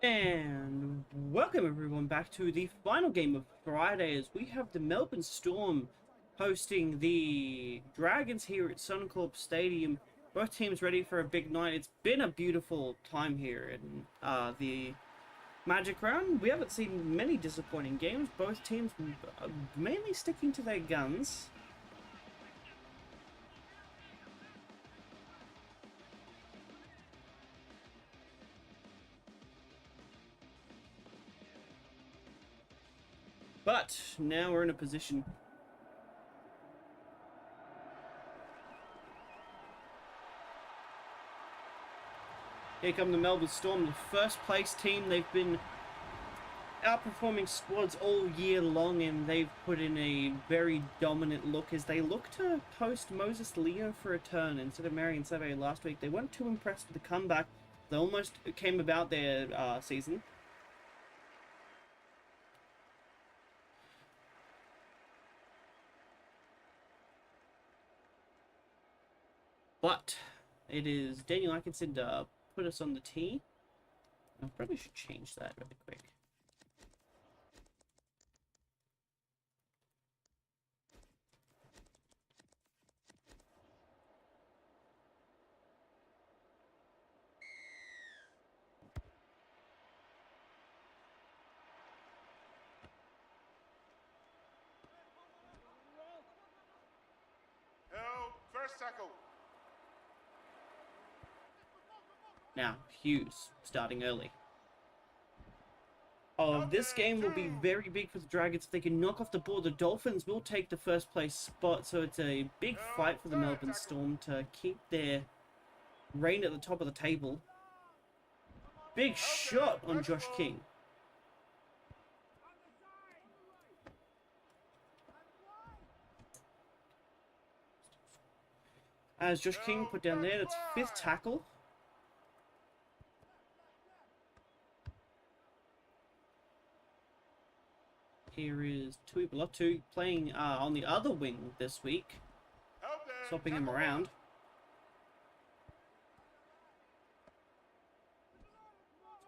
And welcome everyone back to the final game of Friday as we have the Melbourne Storm hosting the Dragons here at Suncorp Stadium. Both teams ready for a big night. It's been a beautiful time here in the Magic Round. We haven't seen many disappointing games. Both teams mainly sticking to their guns. But now we're in a position. Here come the Melbourne Storm, the first place team. They've been outperforming squads all year long, and they've put in a very dominant look as they look to post Moses Leo for a turn instead of Marion Seve last week. They weren't too impressed with the comeback. They almost came about their season. But it is Daniel Atkinson to put us on the tee. I probably should change that really quick. First tackle. Now, Hughes starting early. Oh, this game will be very big for the Dragons. If they can knock off the ball, the Dolphins will take the first place spot. So it's a big fight for the Melbourne Storm to keep their reign at the top of the table. Big shot on Josh King. As Josh King put down there, that's fifth tackle. Here is Tui Belotu playing on the other wing this week, swapping him around.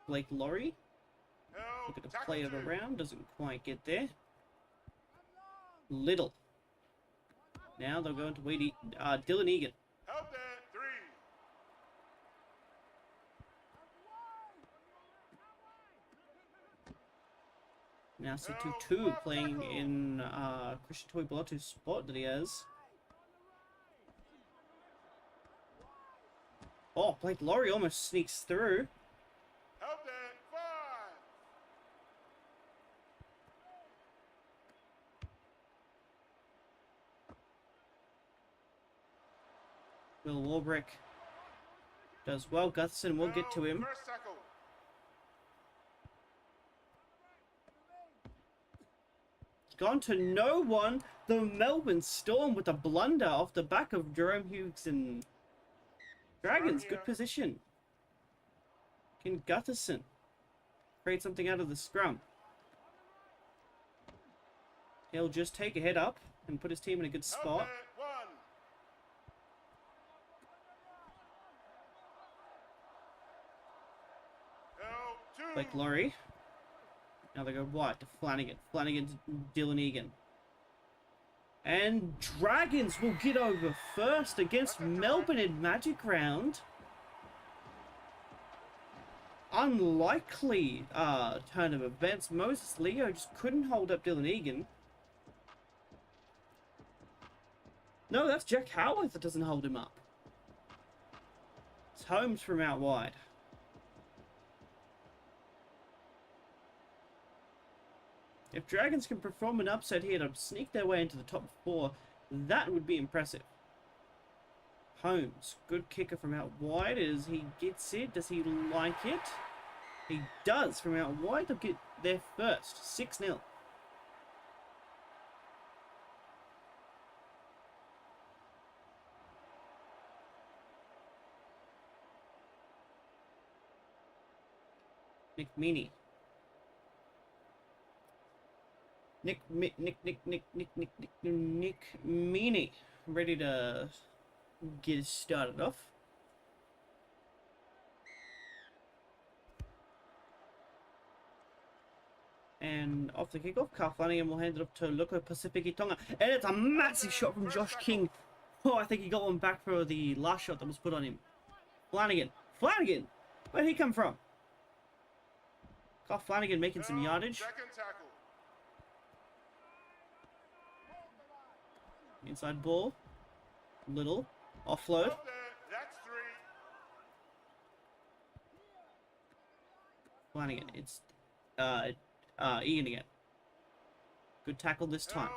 Blake Laurie, looking to play it around, doesn't quite get there. Little. Now they'll go into Dylan Egan. Now C2-2 playing in Christian Tuipulotu's spot that he has. Oh, Blake Laurie almost sneaks through. Will Warbrick does well. Gutherson will get to him. Gone to no one. The Melbourne Storm with a blunder off the back of Jerome Hughes and Dragons. Good position. Can Gutherson create something out of the scrum? He'll just take a head up and put his team in a good spot. Blake Laurie. Now they go wide to Flanagan. Flanagan to Dylan Egan. And Dragons will get over first against Melbourne in Magic Round. Unlikely turn of events. Moses Leo just couldn't hold up Dylan Egan. No, that's Jack Howarth that doesn't hold him up. It's Holmes from out wide. If Dragons can perform an upset here to sneak their way into the top four, that would be impressive. Holmes, good kicker from out wide as he gets it. Does he like it? He does from out wide. They'll get there first. 6-0. Nick Meaney. Nick Meaney, ready to get it started off. And off the kickoff, Carl Flanagan will hand it up to Luko Pasifiki Tonga. And it's a massive shot from Josh King. Oh, I think he got one back for the last shot that was put on him. Flanagan. Flanagan! Where'd he come from? Carl Flanagan making some yardage. Inside ball. Little. Offload. Flanagan. It's Ian again. Good tackle this time.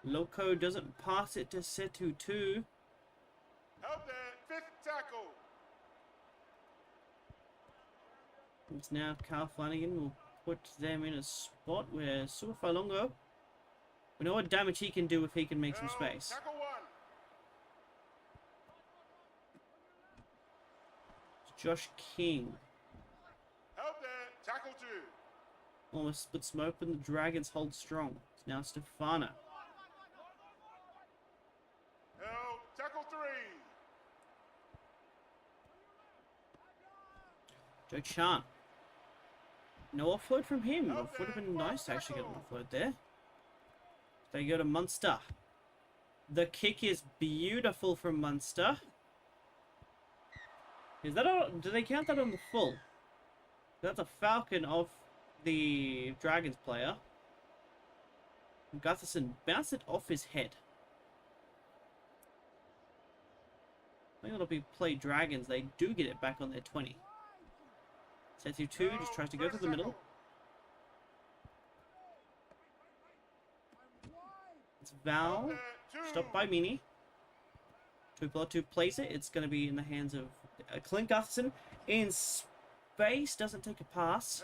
Loco doesn't pass it to Setu 2. Help there, fifth tackle. It's now Carl Flanagan will put them in a spot where Suafalongo, we know what damage he can do if he can make some space. Tackle one. It's Josh King. Help there, tackle two. Almost splits them open. The Dragons hold strong. It's now Stefano. Help, tackle three. Joe Chan. No offload from him. It would have been nice to actually get an offload there. They go to Munster. The kick is beautiful from Munster. Is that all? Do they count that on the full? That's a Falcon of the Dragons player. Gutherson bounced it off his head. I think it'll be play Dragons. They do get it back on their 20. Setu 2 just tries to go to the middle. It's Val. Stopped by Mini. 2+2 plays it. It's going to be in the hands of Clint Gutherson. In space. Doesn't take a pass.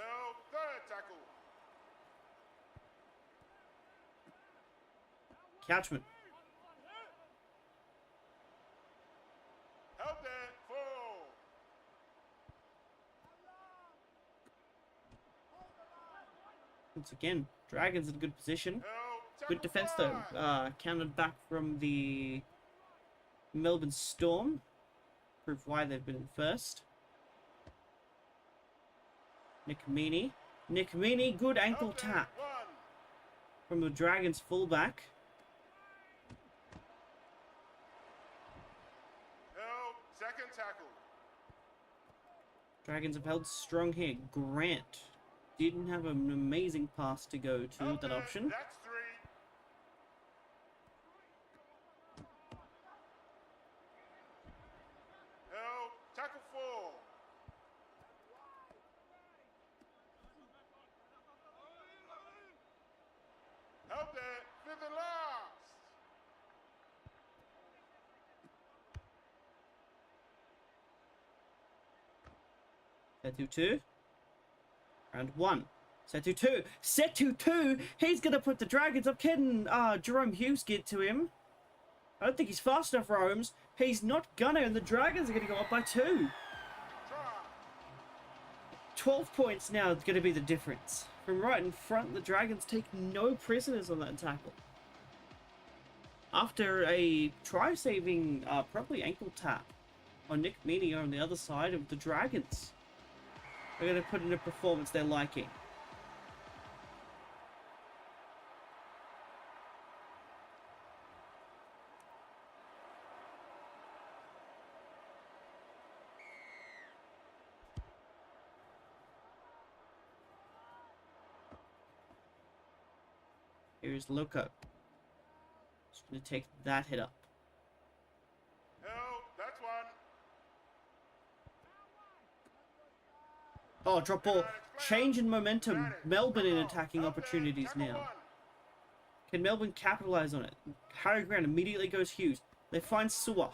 Couchman. Help there, four. Once again, Dragons in a good position. Good defense though. Countered back from the Melbourne Storm. Prove why they've been in first. Nick Meaney. Nick Meaney, good ankle tap from the Dragons fullback. Second tackle. Dragons have held strong here. Grant didn't have an amazing pass to go to that option. That's three. Help, tackle four. Help there, fifth and last. Setu 2. Round 1. Setu 2. Setu 2! He's going to put the Dragons up. Can Jerome Hughes get to him? I don't think he's fast enough, Rome's. He's not gonna, and the Dragons are going to go up by 2. 12 points now is going to be the difference. From right in front, the Dragons take no prisoners on that tackle. After a try-saving, probably ankle tap on Nick Meaney on the other side of the Dragons. They're going to put in a performance they're liking. Here's Loco. Just going to take that hit up. Help, that's one. Oh, drop ball. Change in momentum. Melbourne in attacking opportunities now. Can Melbourne capitalize on it? Harry Grant immediately goes Hughes. They find Sewer.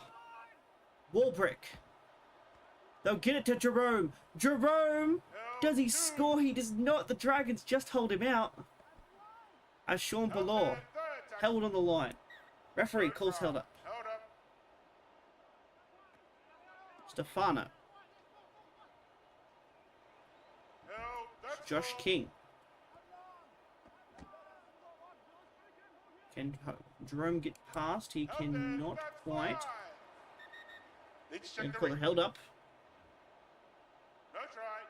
Warbrick. They'll get it to Jerome. Jerome! Does he score? He does not. The Dragons just hold him out. As Sean Ballor held on the line. Referee calls held up. Stefano. Josh King. Can Jerome get past? He cannot quite. And call it held up. That's right.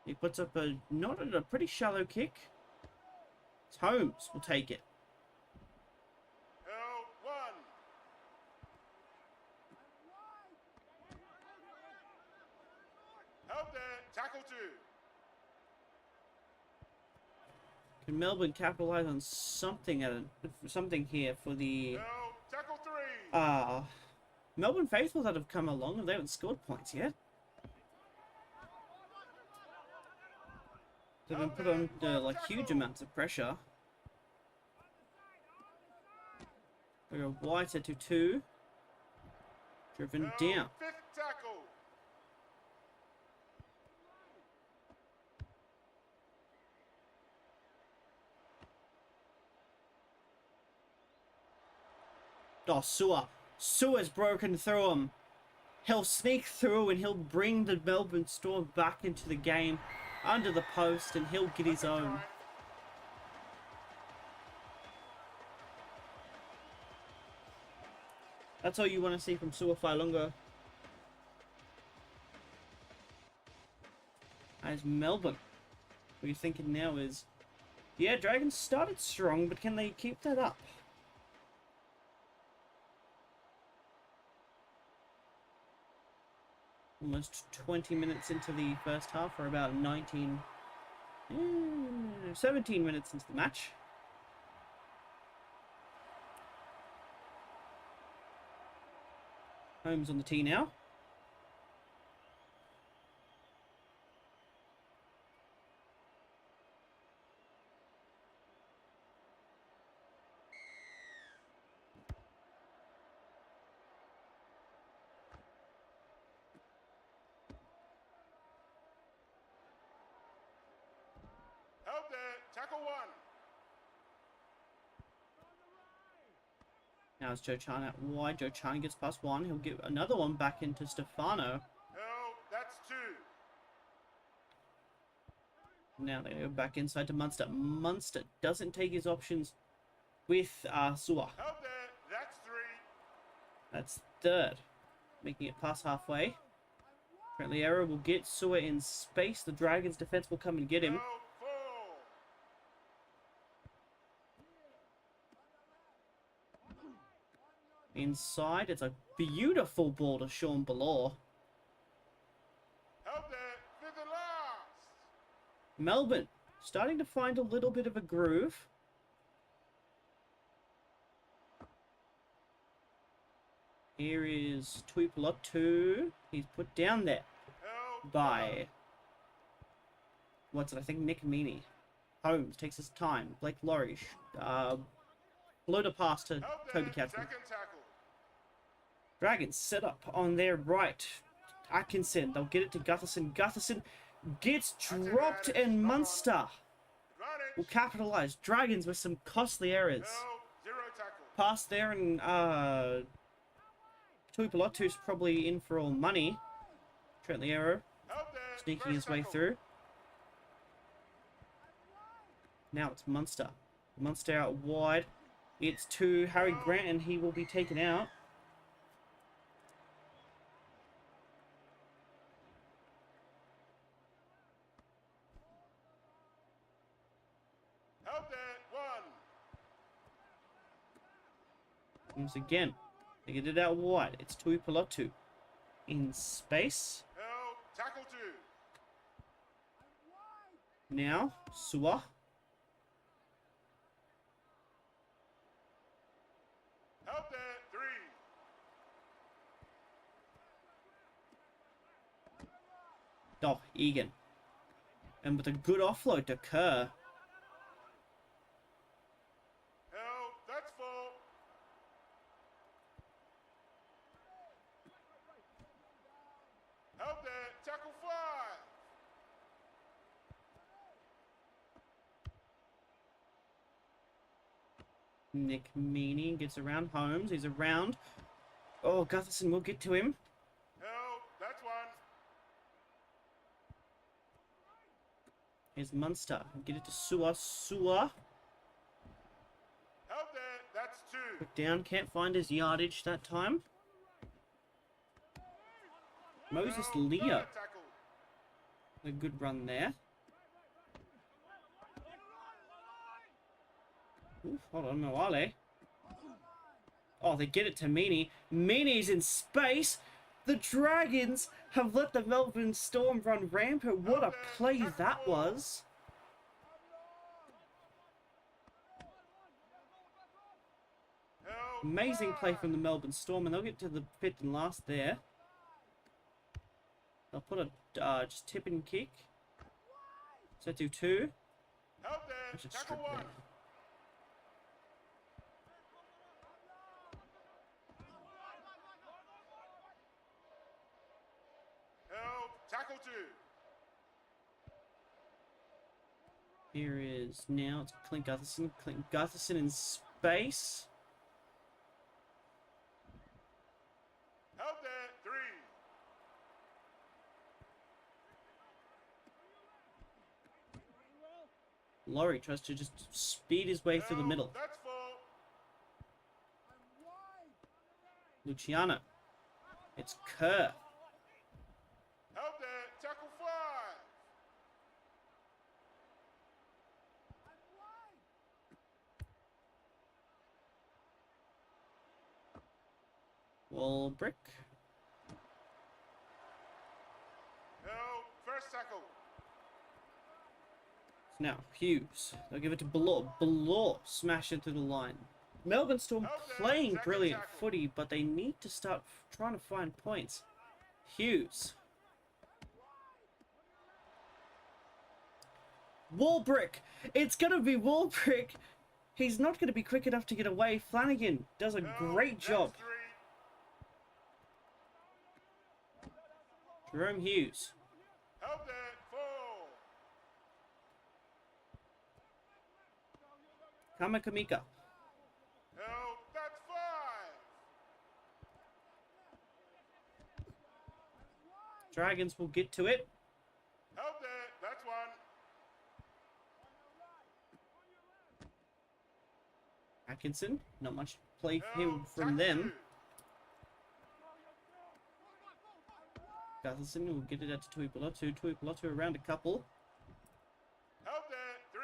He puts up a pretty shallow kick. It's Holmes will take it. Held 1. Held there. Tackle 2. Can Melbourne capitalize on something here for the Held. Tackle 3. Melbourne faithful that have come along and they haven't scored points yet? They've been put under like huge amounts of pressure. We go White to 2. Driven Held. down. 5th tackle. Oh, Sewer's broken through him. He'll sneak through and he'll bring the Melbourne Storm back into the game under the post and he'll get his own. That's all you want to see from Sewer Failunga. As Melbourne, what you're thinking now is, yeah, Dragons started strong, but can they keep that up? Almost 20 minutes into the first half, or about 17 minutes into the match. Holmes on the tee now. Held there. Tackle 1. Now it's Joe Chan out wide. Joe Chan gets past one. He'll get another one back into Stefano. Held. That's 2. Now they go back inside to Munster. Munster doesn't take his options with Sewer. Held there. That's 3. That's third. Making it past halfway. Currently Arrow will get Sewer in space. The Dragons defense will come and get him. Held 4. Inside, it's a beautiful ball to Sean Ballor. Held there. 5th and last. Melbourne starting to find a little bit of a groove. Here is Tuipolot 2. He's put down there Held by, what's it, I think Nick Meaney. Holmes takes his time. Blake Laurie. Float a pass to Held Toby there. Catherine. 2nd tackle. Dragons set up on their right. Atkinson, they'll get it to Gutherson. Gutherson gets dropped and Munster will Advantage. capitalise. Dragons with some costly errors. Held. 0 tackle. Pass there and Tuipulotu's probably in for all money. Trent the arrow Held there. sneaking First his way tackle. through. Now it's Munster. Munster out wide. It's to Harry Grant and he will be taken out. Held there. 1. Once again, they get it out wide. It's Tuipulotu in space. Held. Tackle 2. Now, Sewer. Held there. 3. Oh, Egan. And with a good offload to Kerr. Held. That's 4. Held there. Tackle 5. Nick Meaney gets around Holmes. He's around. Oh, Gutherson will get to him. Held. That's 1. Here's Munster. Get it to Sewer. Sewer. Held there. That's 2. Put down. Can't find his yardage that time. Moses Held. Leo. 3rd tackle. A good run there. Oof, hold on, Moale. Oh, they get it to Meany. Meany's in space. The Dragons have let the Melbourne Storm run rampant. What a play that was. Amazing play from the Melbourne Storm, and they'll get to the fifth and last there. They'll put a just tip and kick. So do two. Just strip there. Tackle 2. Here is now it's Clint Gutherson. Clint Gutherson in space. Help there, 3. Laurie tries to just speed his way through the middle. That's 4. Luciano. It's Kerr. Help there, tackle 5. Walbrick. Help, first tackle. Now, Hughes. They'll give it to Ballor. Ballor smash it through the line. Melbourne Storm playing brilliant footy, but they need to start trying to find points. Hughes. Walbrick. It's going to be Walbrick. He's not going to be quick enough to get away. Flanagan does a great job. Jerome Hughes. Help there, 4. Kamakamika. Help, that's 5. Dragons will get to it. Help there, that's 1. Atkinson. Not much play for him from them. Gutherson will get it out to Tuipulotu. Tuipulotu around a couple. Help there, 3.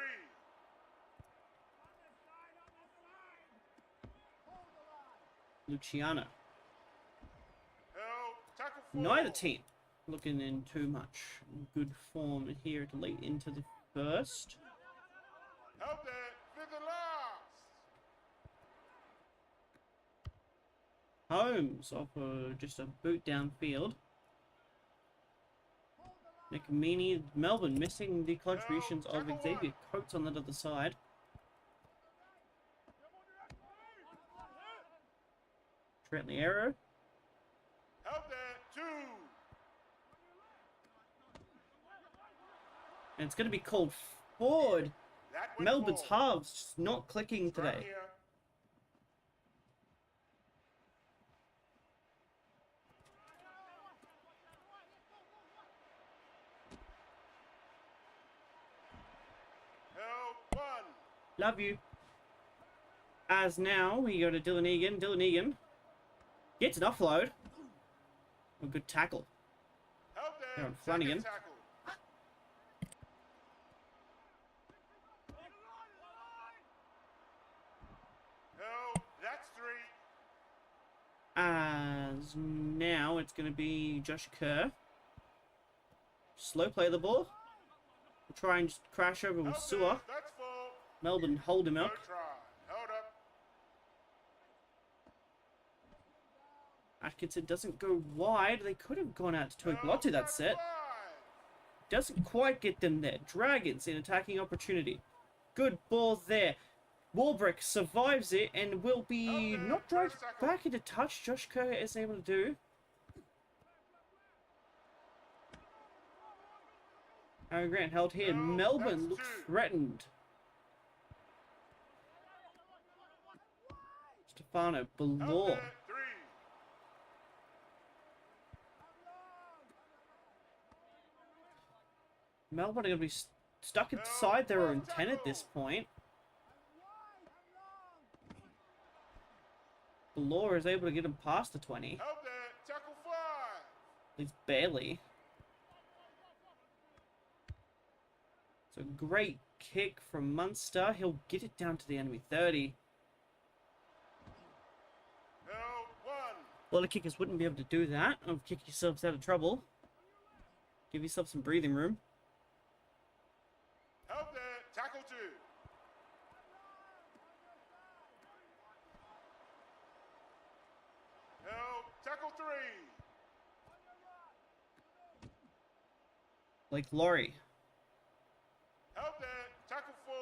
Luciano. Help, tackle 4. Neither team looking in too much good form here to late into the first. Help there, 5th and last. Holmes off just a boot downfield. McMeany, Melbourne missing the contributions of Xavier Coates on that other side. Trent Liero. Help there, 2. And it's going to be called forward. That went Melbourne's forward. halves just not clicking Run today. here. Help, 1. Love you. As now we go to Dylan Egan. Dylan Egan gets an offload. A good tackle. Help there, There on Flanagan. second tackle. Help, that's 3. As now it's going to be Josh Kerr. Slow play the ball. We'll try and just crash over with Help Sewer. there, that's 4. Melbourne hold him No up. try. Hold up. Atkinson doesn't go wide. They could have gone out to Help, Tuipulotu that that's set. 5. Doesn't quite get them there. Dragons in attacking opportunity. Good ball there. Walbrick survives it and will be not dragged back into touch. Josh Kerr is able to do. Aaron Grant held here. No, Melbourne that's looks 2. threatened. Stefano Help Ballor. there, 3. Melbourne are going to be stuck inside their own 10 at this point. Ballor is able to get him past the 20. Help there, tackle 5. At least barely. So great kick from Munster. He'll get it down to the enemy 30. Held 1. A lot of kickers wouldn't be able to do that. Kick yourselves out of trouble. Give yourself some breathing room. Held there. Tackle 2. Held. Tackle 3. Like Laurie. Held there. Tackle 4.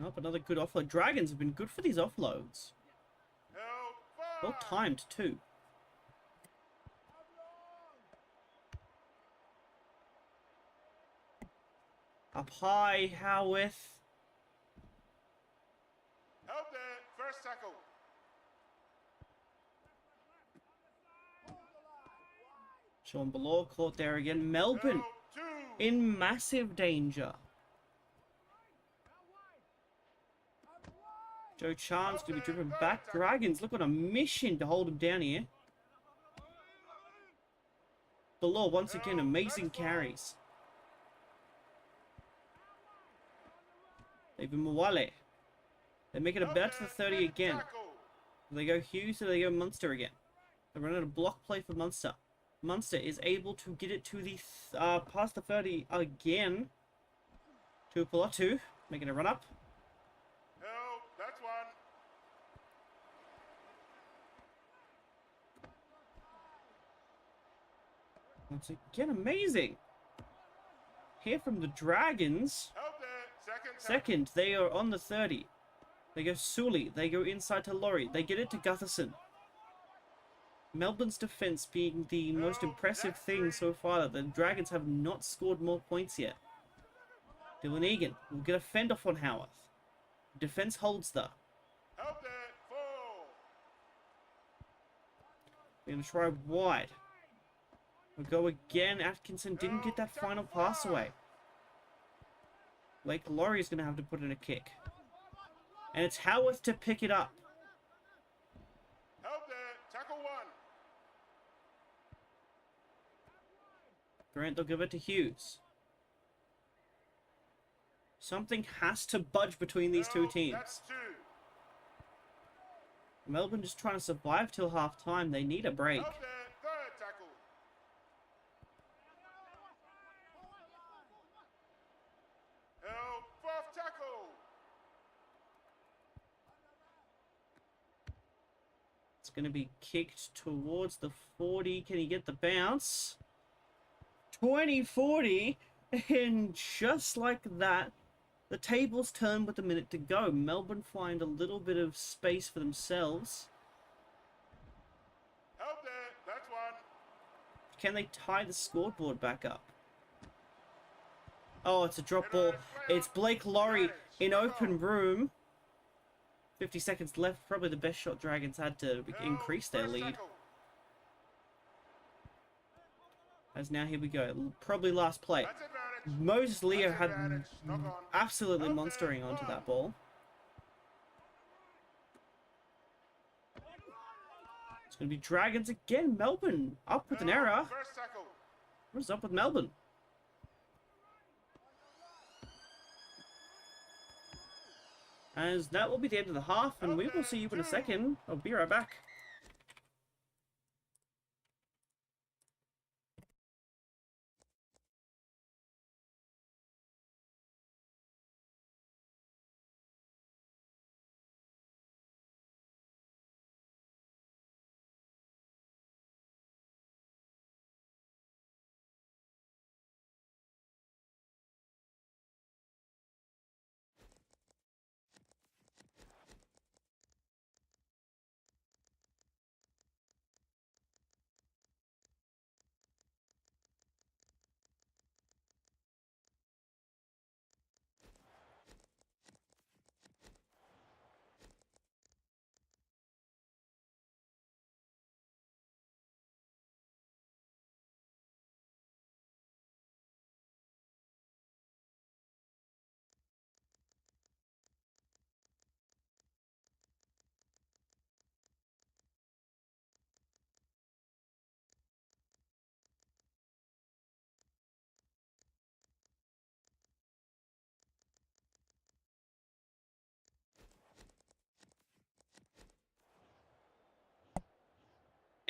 Nope, another good offload. Dragons have been good for these offloads. Held 5. Well timed too. Up high, Howarth. Held there. First tackle. Sean Below caught there again. Melbourne Held 2. in massive danger. Joe Charm's going to be driven back. Dragons look on a mission to hold him down here. Below once again, amazing carries. David Mwale. They make it about to the 30 again. Do they go Hughes or do they go Munster again? They run out a block play for Munster. Munster is able to get it to the past the 30 again. To Pilotu, making a run up. Held. That's 1. Once again, amazing. Here from the Dragons. Held there. Second tackle. Second, they are on the 30. They go Sully. They go inside to Laurie. They get it to Gutherson. Melbourne's defense being the most impressive thing so far. The Dragons have not scored more points yet. Dylan Egan will get a fend off on Howarth. Defense holds the. Held there. 4. They're going to try wide. We'll go again. Atkinson didn't get that final pass away. Blake Laurie is going to have to put in a kick. And it's Howarth to pick it up. Held there. Tackle 1. Grant, they'll give it to Hughes. Something has to budge between these two Held. teams. That's 2. Melbourne just trying to survive till half time. They need a break. Held there. Third tackle. Held. Fourth tackle. It's going to be kicked towards the 40. Can he get the bounce? 20-40. And just like that, the tables turn with a minute to go. Melbourne find a little bit of space for themselves. Held there. That's 1. Can they tie the scoreboard back up? Oh, it's a drop ball. It's Blake Laurie in open room. 50 seconds left. Probably the best shot Dragons had to increase their lead. As now, here we go. Probably last play. That's advantage. Moses Leo That's had advantage. Knock on. absolutely Held there. monstering onto 1. that ball. It's going to be Dragons again. Melbourne up with an Held. error. First tackle. What is up with Melbourne? As that will be the end of the half, and we will see you in a second. I'll be right back.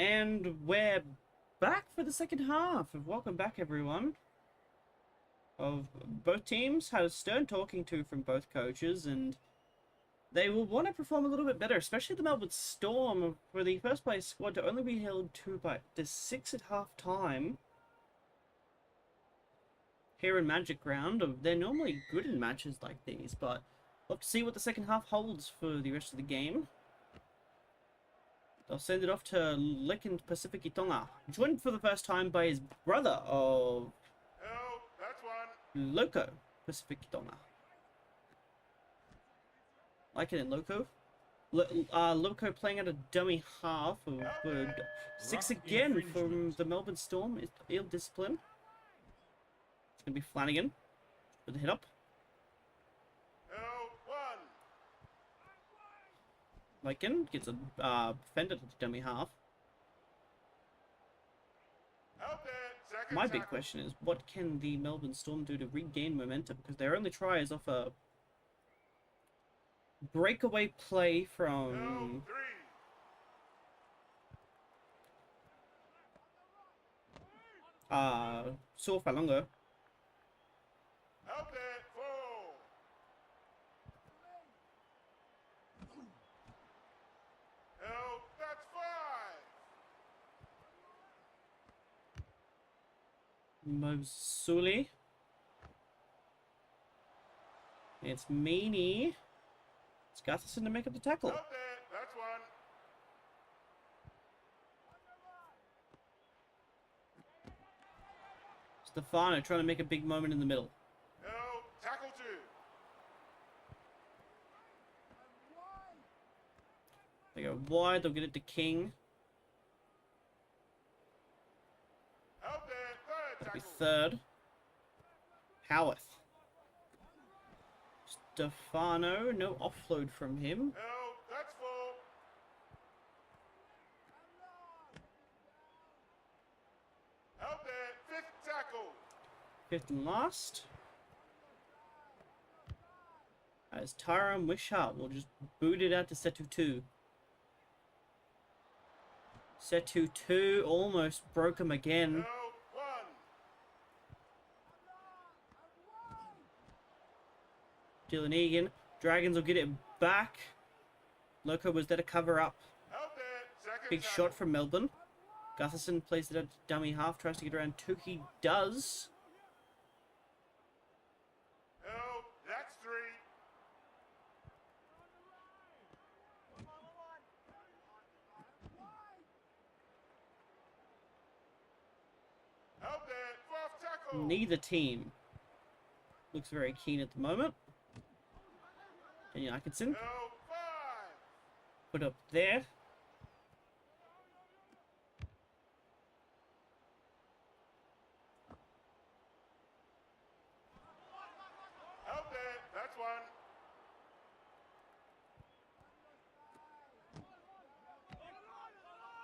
And we're back for the second half. Welcome back, everyone. Both teams had a stern talking to from both coaches, and they will want to perform a little bit better, especially the Melbourne Storm, for the first place squad to only be held to 6 at half time. Here in Magic Round, they're normally good in matches like these, but we'll have to see what the second half holds for the rest of the game. They'll send it off to Lekin Pacific Tonga, joined for the first time by his brother of Help, that's one. Loco Pacific Tonga. Like it in Loco. Loco playing at a dummy half of 6 again from the Melbourne Storm. It's Eel discipline. It's going to be Flanagan with the hit up. Help, one. Lycan gets a defender to the dummy half. Help it, second My big tackle. question is, what can the Melbourne Storm do to regain momentum? Because their only try is off a breakaway play from Help, three. Saul Falongo. Help it, four. Help, that's five. Mosuli. It's Meany. It's Gutherson to make up the tackle. Help it, that's one. Stefano trying to make a big moment in the middle. Help, tackle two. They go wide, they'll get it to King. Help it, third That'll be tackle. third. Howarth. Stefano, no offload from him. Help, that's four. Help it, fifth tackle. Fifth and last. As Tyron Wishart will just boot it out to Setu 2. Setu 2 almost broke him again. Help, one. Dylan Egan. Dragons will get it back. Loco was there to cover up. Help it, second Big tackle. shot from Melbourne. Gutherson plays it out to dummy half. Tries to get around 2. He does. Help, that's three. Help it, fourth tackle. Neither team looks very keen at the moment. Daniel Atkinson Help, five. put up there. Help it, that's one.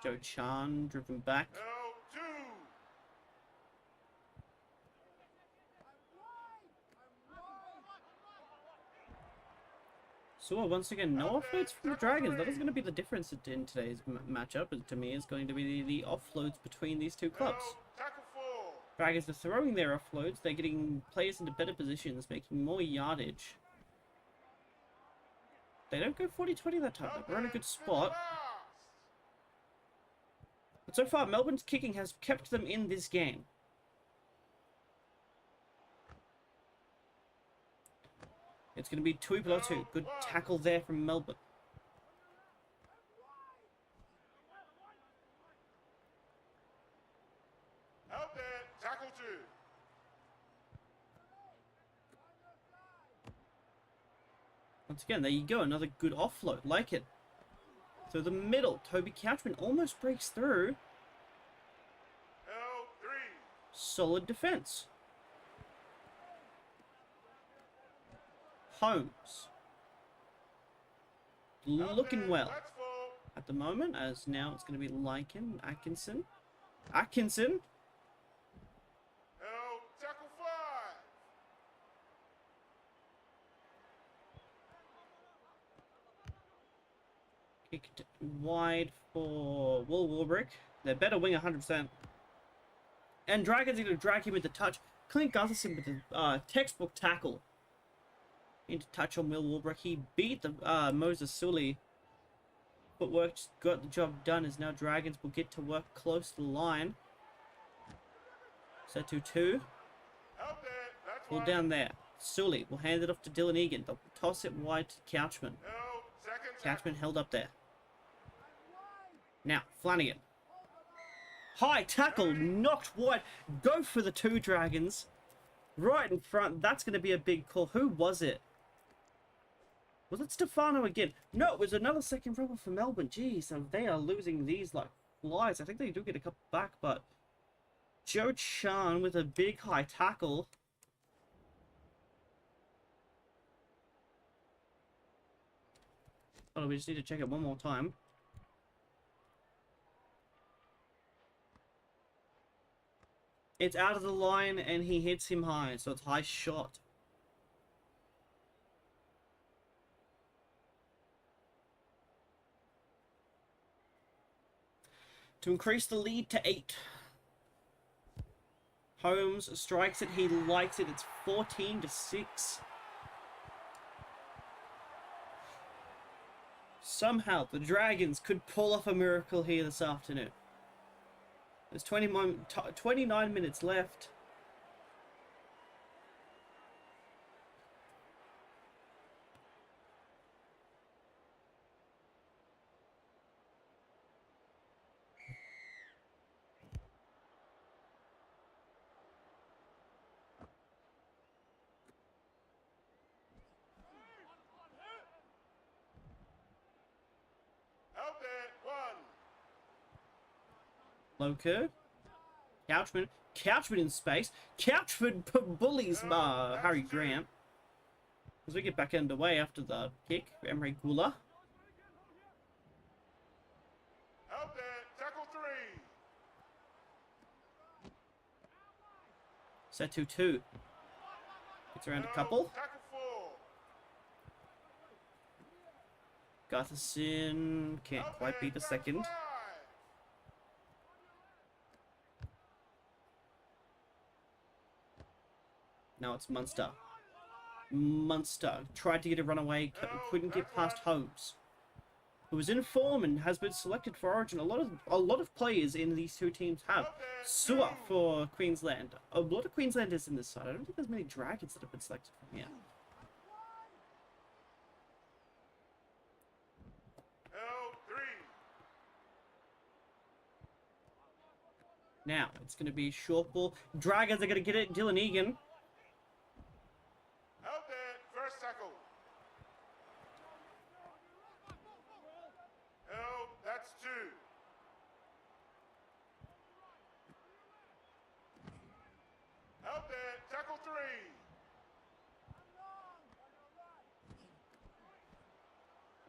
Joe Chan driven back. Help, two. So once again, no offloads from the Dragons. That is going to be the difference in today's matchup. To me, is going to be the offloads between these two clubs. Help, tackle four. Dragons are throwing their offloads. They're getting players into better positions, making more yardage. They don't go 40-20 that time. They're in a good spot. But so far, Melbourne's kicking has kept them in this game. It's going to be Tuipulotu. Good tackle there from Melbourne. Help it, tackle two. Once again, there you go. Another good offload. Like it. So the middle. Toby Couchman almost breaks through. Help, three. Solid defense. Holmes. Looking well That's four. at the moment, as now it's going to be Lycan, Atkinson. Atkinson. Help, tackle five. Kicked wide for Will Warbrick. Their better wing 100%. And Dragons are going to drag him into touch. Clint Gutherson with the textbook tackle. Into touch on Will Warbrick. He beat the Moses Sully. Footwork just got the job done as now Dragons will get to work close to the line. Set to 2. Ball down there. Sully will hand it off to Dylan Egan. They'll toss it wide to Couchman. Couchman held up there. Now, Flanagan. High tackle, knocked wide. Go for the 2 Dragons. Right in front. That's going to be a big call. Who was it? Was it Stefano again? No, it was another second rubber for Melbourne. Jeez, they are losing these like flies. I think they do get a couple back, but Joe Chan with a big high tackle. Oh, we just need to check it one more time. It's out of the line and he hits him high, so it's high shot. To increase the lead to 8. Holmes strikes it, he likes it, it's 14-6. Somehow the Dragons could pull off a miracle here this afternoon. There's 29 minutes left. Loco. Couchman. Couchman in space. Couchman bullies Harry Grant. As we get back underway after the kick, Emre Gula. Out there, tackle 3. Set to 2. Gets around a couple. Tackle 4. Gutherson can't quite beat the second. Now it's Munster. Munster tried to get a runaway, couldn't get past Holmes, who was in form and has been selected for Origin. A lot of players in these 2 teams have. Sewer for Queensland. A lot of Queenslanders in this side. I don't think there's many Dragons that have been selected from here. Now it's going to be short ball. Dragons are going to get it. Dylan Egan. First tackle. Oh, that's 2. Out there, tackle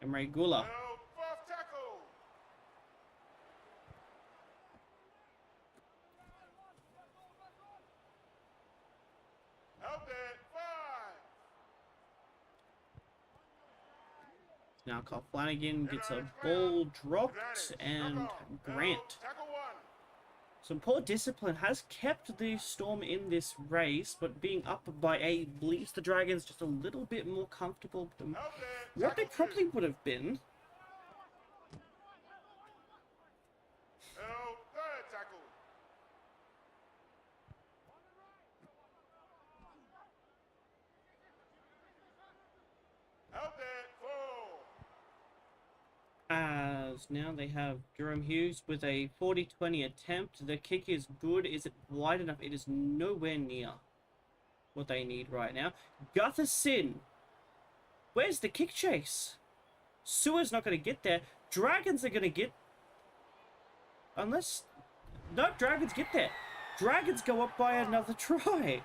3. Emre Gula. Oh, 4th tackle. Out there, 5. Now Carl Flanagan gets a ball dropped, and Grant. Some poor discipline has kept the Storm in this race, but being up by 8 leaves the Dragons just a little bit more comfortable than what they probably would have been. As now they have Jerome Hughes with a 40-20 attempt. The kick is good. Is it wide enough? It is nowhere near what they need right now. Gutherson. Where's the kick chase? Sewer's not going to get there. Dragons are going to get... Unless... No, Dragons get there. Dragons go up by another try.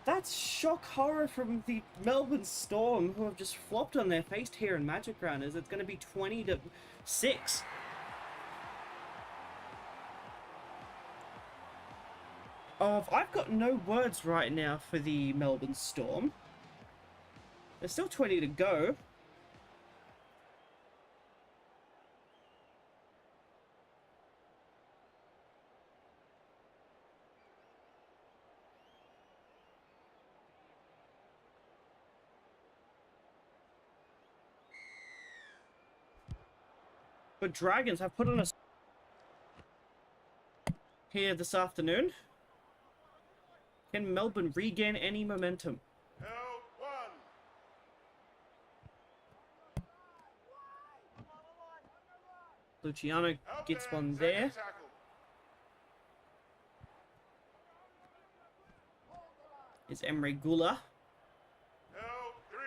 That's shock horror from the Melbourne Storm, who have just flopped on their face here in Magic Round, as it's going to be 20-6. I've got no words right now for the Melbourne Storm. There's still 20 to go. But Dragons have put on a here this afternoon. Can Melbourne regain any momentum? Held 1. Luciano Held gets there. one Second there. tackle. It's Emre Gula. Held 3.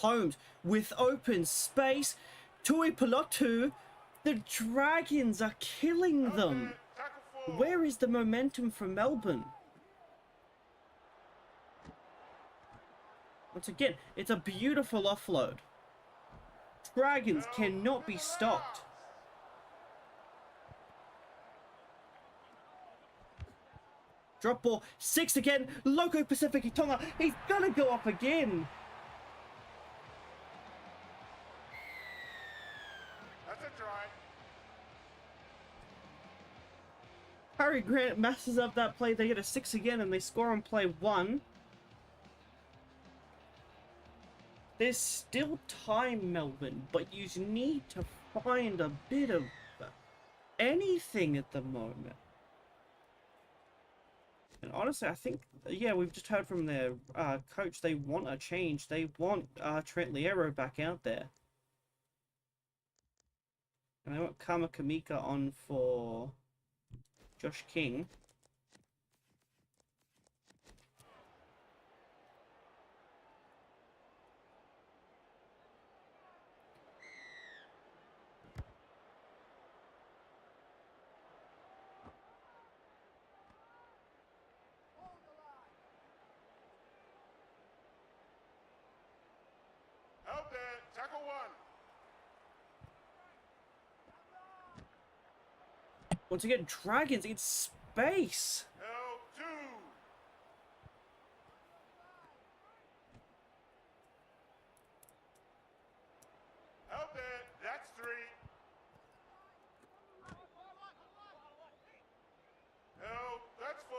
Holmes with open space. Tui Pelotu. The Dragons are killing Held them. there. Tackle 4. Where is the momentum for Melbourne? Once again, it's a beautiful offload. Dragons cannot be stopped. Drop ball, 6 again. Loco Pacific Tonga, he's gonna go up again. That's a try. Harry Grant messes up that play. They get a 6 again and they score on play 1. There's still time, Melbourne, but you need to find a bit of anything at the moment. And honestly, I think, yeah, we've just heard from their coach. They want a change. They want Trent Liero back out there. And they want Kama Kamika on for Josh King. Held there. Tackle 1. Once again, Dragons in space. Held 2. Held there. That's 3. Held. That's 4.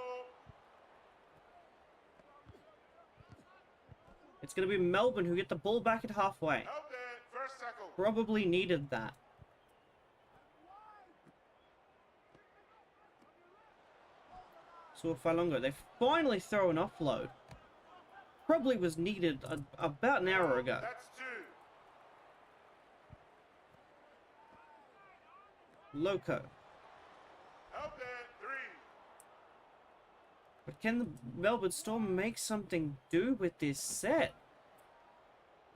It's going to be Melbourne who get the ball back at halfway. Held there. First tackle. Probably needed that. So Falongo, they finally throw an offload. Probably was needed about an hour ago. That's 2. Loco. Held there. 3. But can the Melbourne Storm make something do with this set?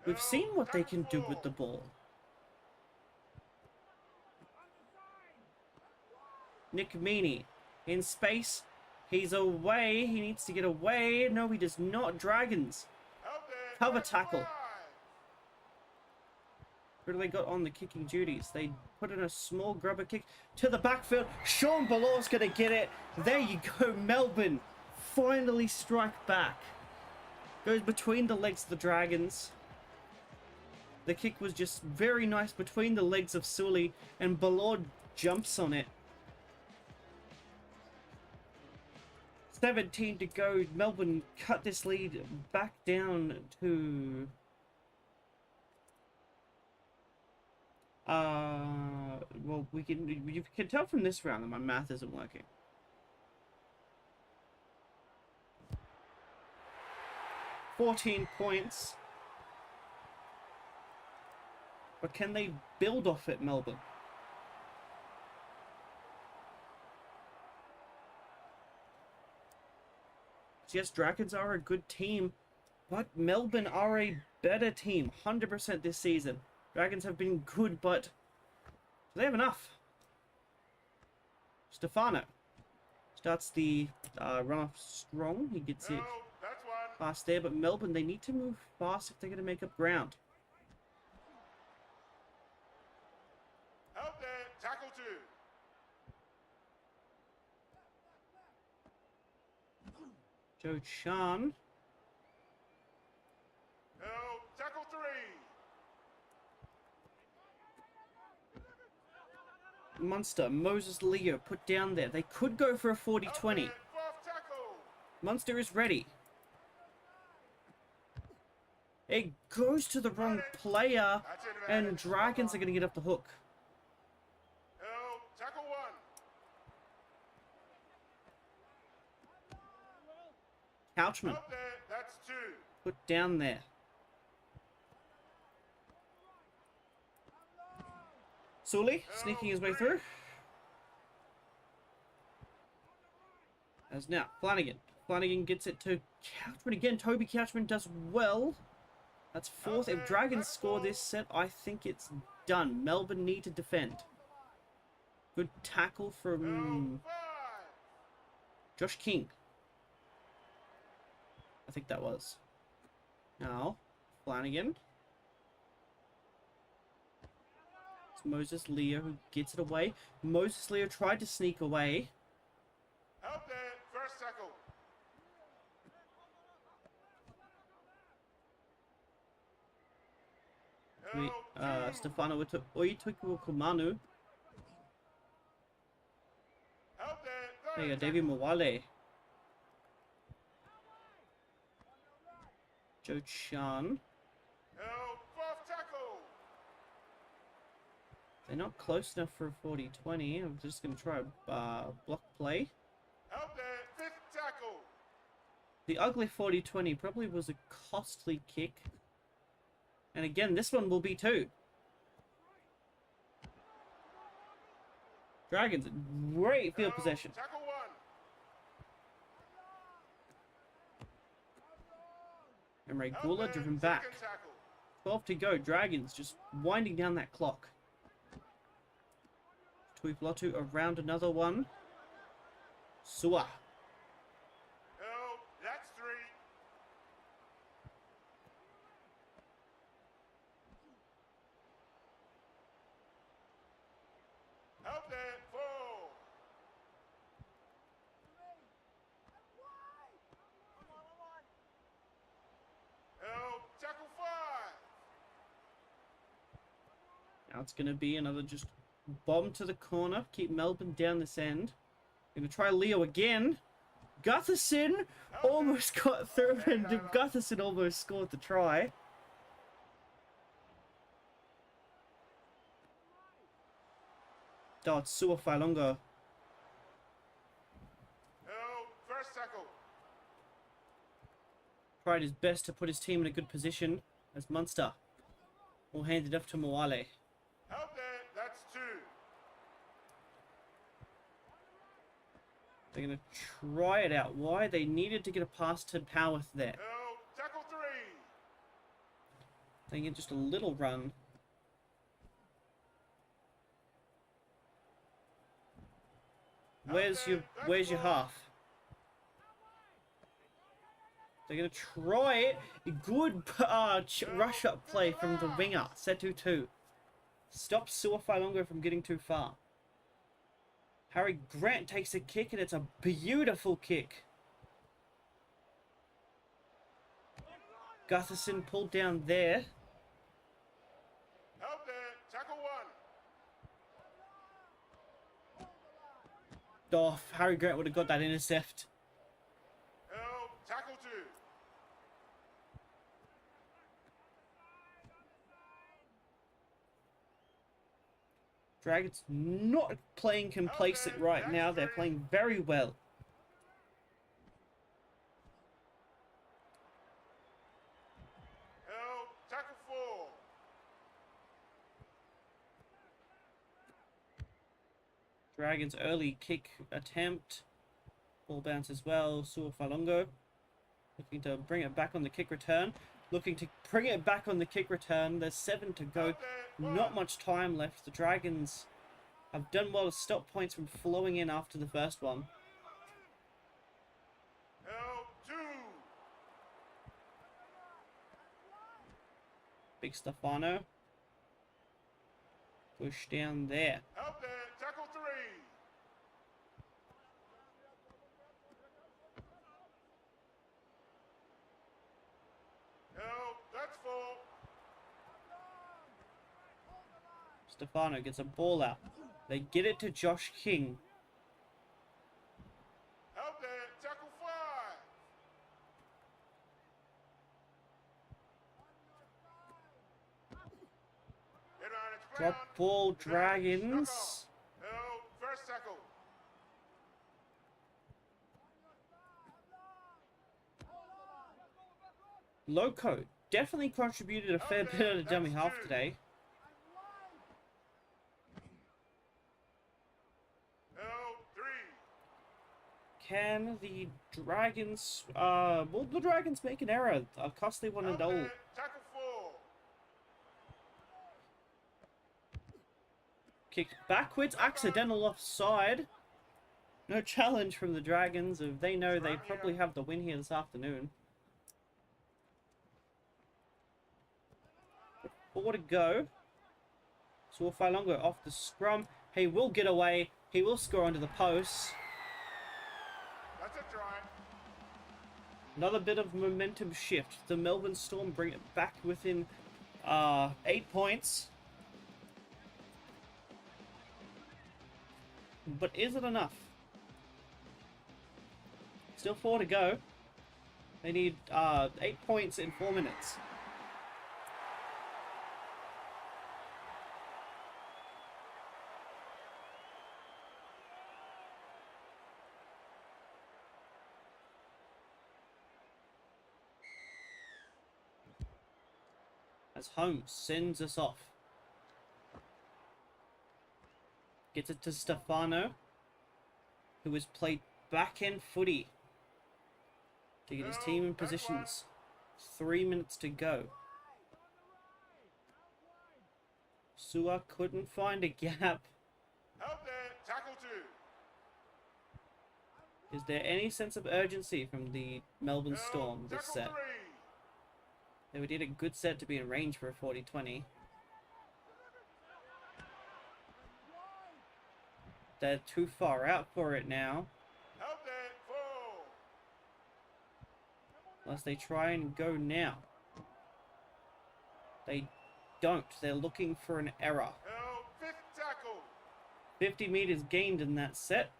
We've seen what they can do with the ball. Nick Meaney in space. He's away. He needs to get away. No, he does not. Dragons. Held there. Cover That's tackle. 5. What do they got on the kicking duties? They put in a small grubber kick to the backfield. Sean Balor's going to get it. There you go. Melbourne finally strike back. Goes between the legs of the Dragons. The kick was just very nice between the legs of Sully, and Balor jumps on it. 17 to go. Melbourne cut this lead back down to... well, you can tell from this round that my math isn't working. $14 points. But can they build off it, Melbourne? Yes, Dragons are a good team, but Melbourne are a better team, 100% this season. Dragons have been good, but do they have enough? Stefano starts the run-off strong. He gets it Held. That's 1. fast there, but Melbourne, they need to move fast if they're going to make up ground. Held there. Tackle 2. Joe Chan. Held. Tackle 3. Munster, Moses Leo put down there. They could go for a 40-20. Held there. Fourth tackle. Munster is ready. It goes to the wrong player, That's it, and advantage. Dragons are going to get off the hook. No, tackle one. Couchman Out there, that's two. put down there. Sully sneaking his way through. As now, Flanagan. Flanagan gets it to Couchman again. Toby Couchman does well. That's fourth. If Dragons score this set, I think it's done. Melbourne need to defend. Good tackle from No, five. Josh King. I think that was. Now, Flanagan. It's Moses Leo who gets it away. Moses Leo tried to sneak away. Out there, first tackle. No, two. Stefano Oitukumanu. Out there, There you third go, David tackle. Mwale. Joe Chan. No, fourth tackle. They're not close enough for a 40-20. I'm just going to try a block play. Out there, fifth tackle. The ugly 40-20 probably was a costly kick. And again, this one will be two. Dragons, great field No, possession. Tackle one. Emre Out Gula there, driven back. second tackle. 12 to go. Dragons just winding down that clock. Tuipulotu around another one. Sua. No, that's three. Out there, four. No, tackle five. Now it's going to be another just bomb to the corner. Keep Melbourne down this end. Going to try Leo again. Gutherson almost got through, and Gutherson almost scored the try. Oh, it's Sua Failongo. No, first tackle. Tried his best to put his team in a good position as Munster will hand it off to Moale. Out there, that's two. They're going to try it out. Why? They needed to get a pass to Howarth there. No, tackle three. They get just a little run. Where's your half? They're going to try it. Good rush up play from the winger. Setu 2. Stops Sua Failongo from getting too far. Harry Grant takes a kick, and it's a beautiful kick. Gutherson pulled down there. Out there, tackle one. Oh, Harry Grant would have got that intercept. No, tackle two. Dragons not playing complacent right now. They're playing very well. No, tackle four. Dragons early kick attempt. Ball bounce as well. Sua Falongo looking to bring it back on the kick return. Looking to bring it back on the kick return. There's 7 to go. Not much time left. The Dragons have done well to stop points from flowing in after the first one. No, two. Big Stefano. Push down there. Out there, tackle three. No, that's four. Stefano gets a ball out. They get it to Josh King. Out there, tackle five. Drop ball, Dragons. Held. First tackle. Loco definitely contributed a fair bit of the dummy half today. Held. 3. Can the Dragons, will the Dragons make an error? A costly one and all. Tackle 4. Kicked backwards, accidental offside. No challenge from the Dragons. If they know they probably have the win here this afternoon. 4 to go. Suafailongo off the scrum. He will get away. He will score onto the post. That's a try. Another bit of momentum shift. The Melbourne Storm bring it back within 8 points. But is it enough? Still 4 to go. They need 8 points in 4 minutes. As Holmes sends us off. Gets it to Stefano, who has played back-end footy to get his team in positions. 3 minutes to go. Sua couldn't find a gap. Held there. Tackle 2. Is there any sense of urgency from the Melbourne Storm this Tackle set? 3. They did a good set to be in range for a 40-20. They're too far out for it now. Held there. 4. Unless they try and go now. They don't. They're looking for an error. Held. 5th tackle. 50 meters gained in that set.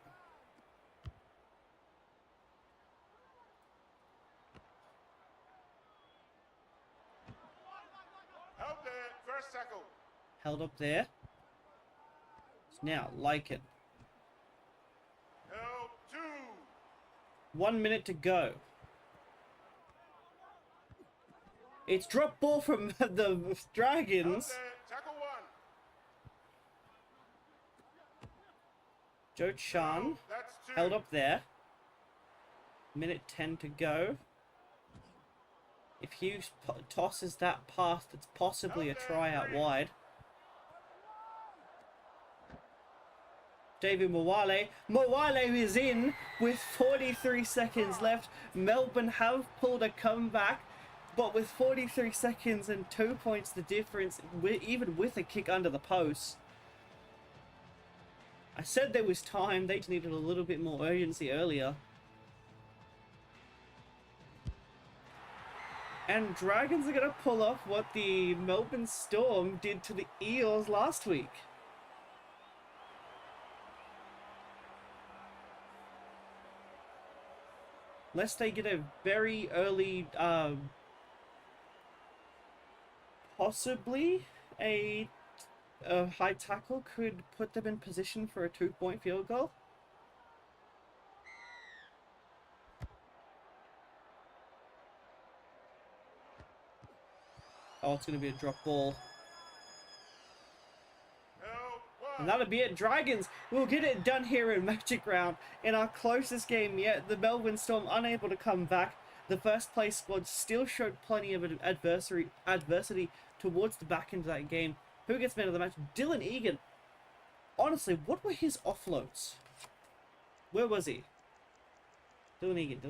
Held there. First tackle. Held up there. Now, like it. Held. 2. 1 minute to go. It's drop ball from the Held Dragons. there. Tackle 1. Joe Chan That's 2. held up there. Minute 10 to go. If Hughes tosses that past, it's possibly a try out wide. David Mwale. Mwale is in with 43 seconds left. Melbourne have pulled a comeback, but with 43 seconds and 2 points the difference, even with a kick under the post. I said there was time, they just needed a little bit more urgency earlier. And Dragons are going to pull off what the Melbourne Storm did to the Eels last week. Unless they get a very early, possibly a high tackle could put them in position for a 2-point field goal. Oh, it's going to be a drop ball. Held. 1. And that'll be it. Dragons will get it done here in Magic Round. In our closest game yet, the Melbourne Storm unable to come back. The first place squad still showed plenty of adversity towards the back end of that game. Who gets man of the match? Dylan Egan. Honestly, what were his offloads? Where was he? Dylan Egan.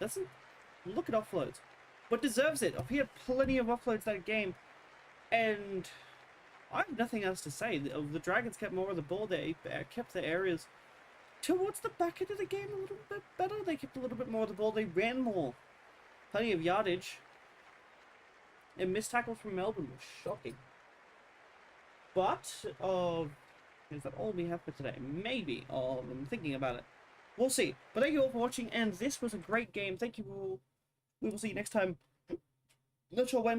Doesn't look at offloads, but deserves it. He had plenty of offloads that game, and I have nothing else to say. The Dragons kept more of the ball there, kept the areas towards the back end of the game a little bit better. They kept a little bit more of the ball. They ran more. Plenty of yardage. And missed tackle from Melbourne was shocking. But, is that all we have for today? Maybe. I'm thinking about it. We'll see. But thank you all for watching, and this was a great game. Thank you all. We will see you next time. Not sure when.